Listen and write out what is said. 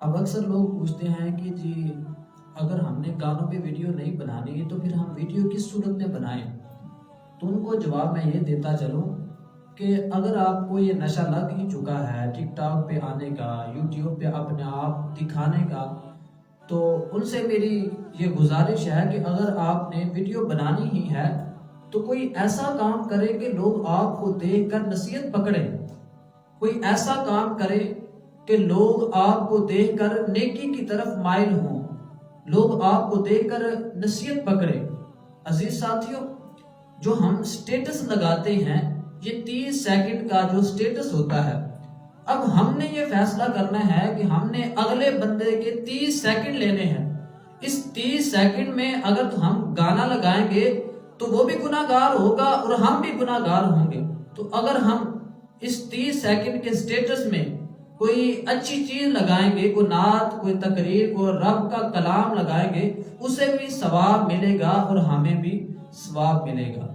اب اکثر لوگ پوچھتے ہیں کہ جی اگر ہم نے گانوں پہ ویڈیو نہیں بنانی تو پھر ہم ویڈیو کس صورت میں بنائیں؟ تو ان کو جواب میں یہ دیتا چلوں کہ اگر آپ کو یہ نشہ لگ ہی چکا ہے ٹک ٹاک پہ آنے کا، یوٹیوب پہ اپنے آپ دکھانے کا، تو ان سے میری یہ گزارش ہے کہ اگر آپ نے ویڈیو بنانی ہی ہے تو کوئی ایسا کام کرے کہ لوگ آپ کو دیکھ کر نصیحت پکڑیں، کوئی ایسا کام کرے کہ لوگ آپ کو دیکھ کر نیکی کی طرف مائل ہوں، لوگ آپ کو دیکھ کر نصیحت پکڑیں۔ عزیز ساتھیوں، جو ہم سٹیٹس لگاتے ہیں، یہ 30 سیکنڈ کا جو سٹیٹس ہوتا ہے، اب ہم نے یہ فیصلہ کرنا ہے کہ ہم نے اگلے بندے کے 30 سیکنڈ لینے ہیں۔ اس 30 سیکنڈ میں اگر ہم گانا لگائیں گے تو وہ بھی گناہگار ہوگا اور ہم بھی گناہگار ہوں گے۔ تو اگر ہم اس 30 سیکنڈ کے سٹیٹس میں کوئی اچھی چیز لگائیں گے، کوئی نعت، کوئی تقریر، کوئی رب کا کلام لگائیں گے، اسے بھی ثواب ملے گا اور ہمیں بھی ثواب ملے گا۔